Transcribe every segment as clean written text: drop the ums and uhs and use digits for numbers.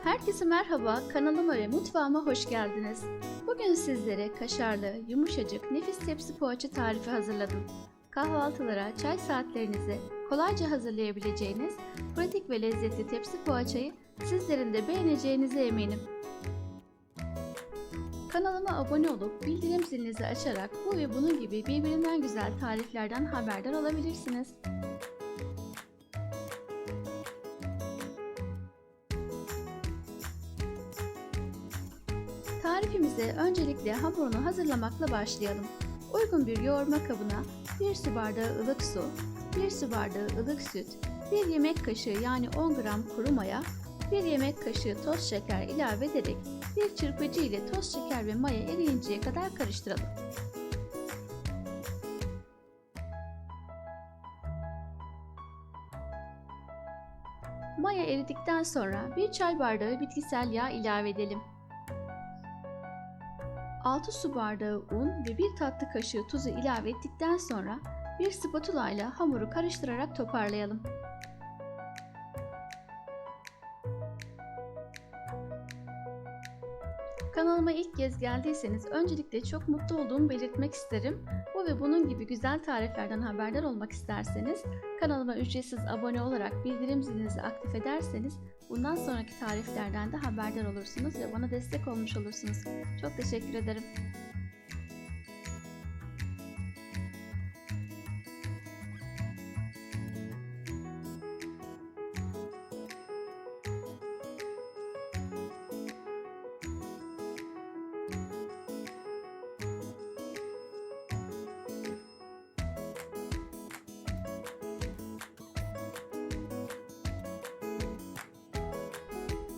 Herkese merhaba, kanalıma ve mutfağıma hoş geldiniz. Bugün sizlere kaşarlı, yumuşacık, nefis tepsi poğaça tarifi hazırladım. Kahvaltılara, çay saatlerinize kolayca hazırlayabileceğiniz pratik ve lezzetli tepsi poğaçayı sizlerin de beğeneceğinize eminim. Kanalıma abone olup bildirim zilinizi açarak bu ve bunun gibi birbirinden güzel tariflerden haberdar olabilirsiniz. Tarifimize öncelikle hamurunu hazırlamakla başlayalım. Uygun bir yoğurma kabına 1 su bardağı ılık su, 1 su bardağı ılık süt, 1 yemek kaşığı yani 10 gram kuru maya, 1 yemek kaşığı toz şeker ilave ederek bir çırpıcı ile toz şeker ve maya eriyinceye kadar karıştıralım. Maya eridikten sonra 1 çay bardağı bitkisel yağ ilave edelim. 6 su bardağı un ve 1 tatlı kaşığı tuzu ilave ettikten sonra bir spatula ile hamuru karıştırarak toparlayalım. Kanalıma ilk kez geldiyseniz öncelikle çok mutlu olduğumu belirtmek isterim. Bu ve bunun gibi güzel tariflerden haberdar olmak isterseniz kanalıma ücretsiz abone olarak bildirim zilinizi aktif ederseniz bundan sonraki tariflerden de haberdar olursunuz ve bana destek olmuş olursunuz. Çok teşekkür ederim.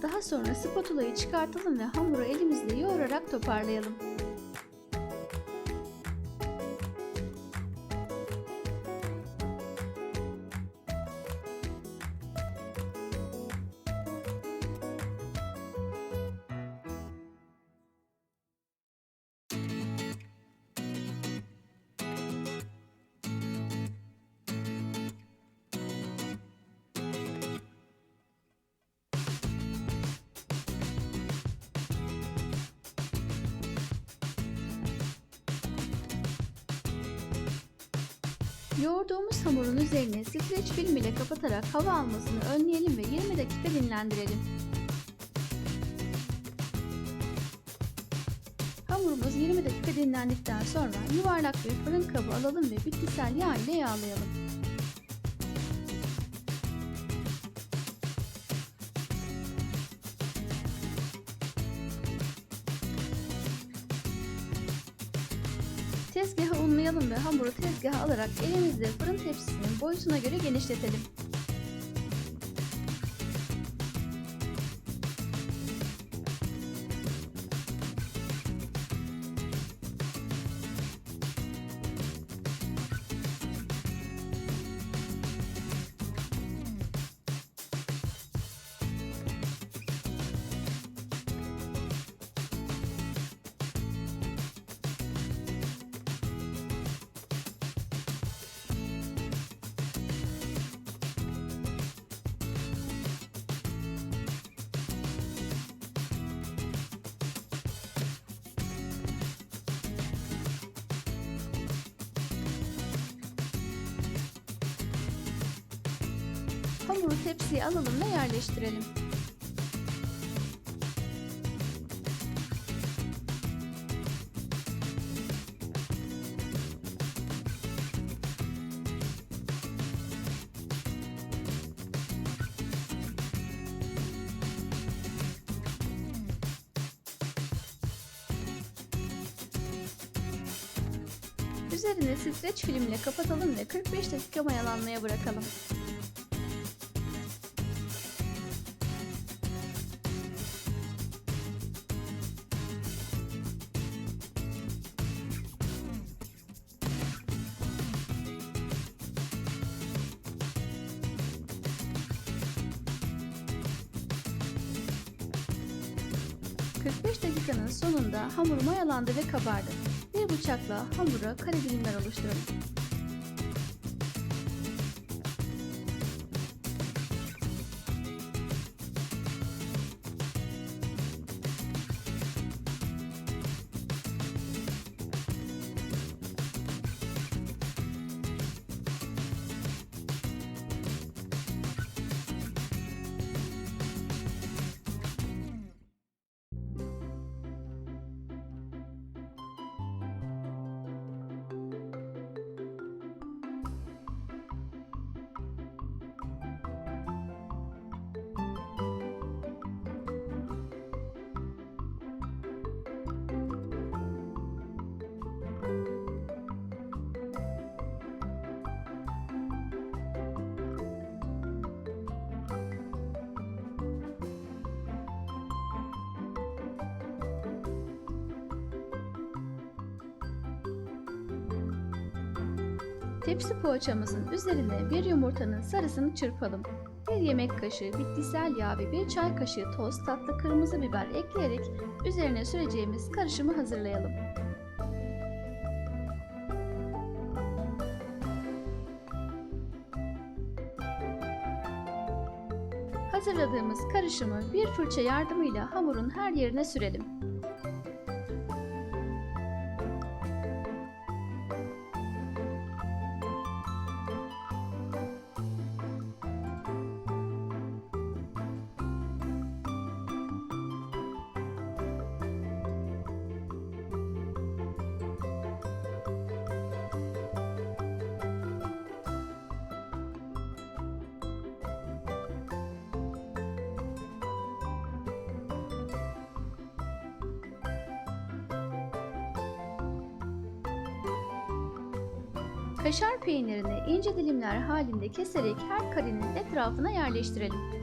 Daha sonra spatulayı çıkartalım ve hamuru elimizle yoğurarak toparlayalım. Yoğurduğumuz hamurun üzerine streç film ile kapatarak hava almasını önleyelim ve 20 dakika dinlendirelim. Hamurumuz 20 dakika dinlendikten sonra yuvarlak bir fırın kabı alalım ve bitkisel yağ ile yağlayalım. Tezgahı unlayalım ve hamuru tezgaha alarak elimizle fırın tepsisinin boyutuna göre genişletelim. Hamuru tepsiye alalım ve yerleştirelim. Üzerine streç filmle kapatalım ve 45 dakika mayalanmaya bırakalım. Dakikanın sonunda hamur mayalandı ve kabardı. Bir bıçakla hamura kare dilimler oluşturalım. Tepsi poğaçamızın üzerine bir yumurtanın sarısını çırpalım. 1 yemek kaşığı bitkisel yağ ve 1 çay kaşığı toz tatlı kırmızı biber ekleyerek üzerine süreceğimiz karışımı hazırlayalım. Hazırladığımız karışımı bir fırça yardımıyla hamurun her yerine sürelim. Kaşar peynirini ince dilimler halinde keserek her karenin etrafına yerleştirelim.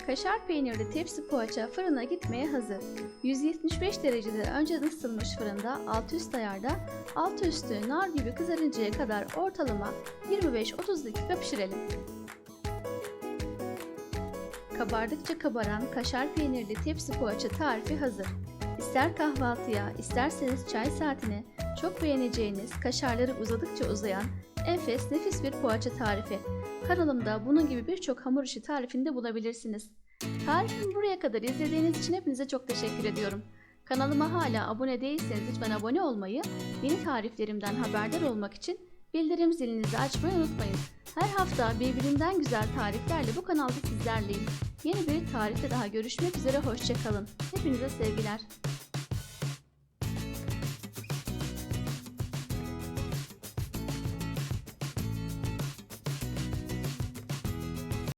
Kaşar peynirli tepsi poğaça fırına gitmeye hazır. 175 derecede önceden ısıtılmış fırında alt üst ayarda, altı üstü nar gibi kızarıncaya kadar ortalama 25-30 dakika pişirelim. Kabardıkça kabaran kaşar peynirli tepsi poğaça tarifi hazır. İster kahvaltıya, isterseniz çay saatine çok beğeneceğiniz kaşarları uzadıkça uzayan enfes nefis bir poğaça tarifi. Kanalımda bunun gibi birçok hamur işi tarifini de bulabilirsiniz. Tarifimi buraya kadar izlediğiniz için hepinize çok teşekkür ediyorum. Kanalıma hala abone değilseniz lütfen abone olmayı, yeni tariflerimden haberdar olmak için bildirim zilinizi açmayı unutmayın. Her hafta birbirinden güzel tariflerle bu kanalda sizlerleyim. Yeni bir tarifte daha görüşmek üzere, hoşça kalın. Hepinize sevgiler.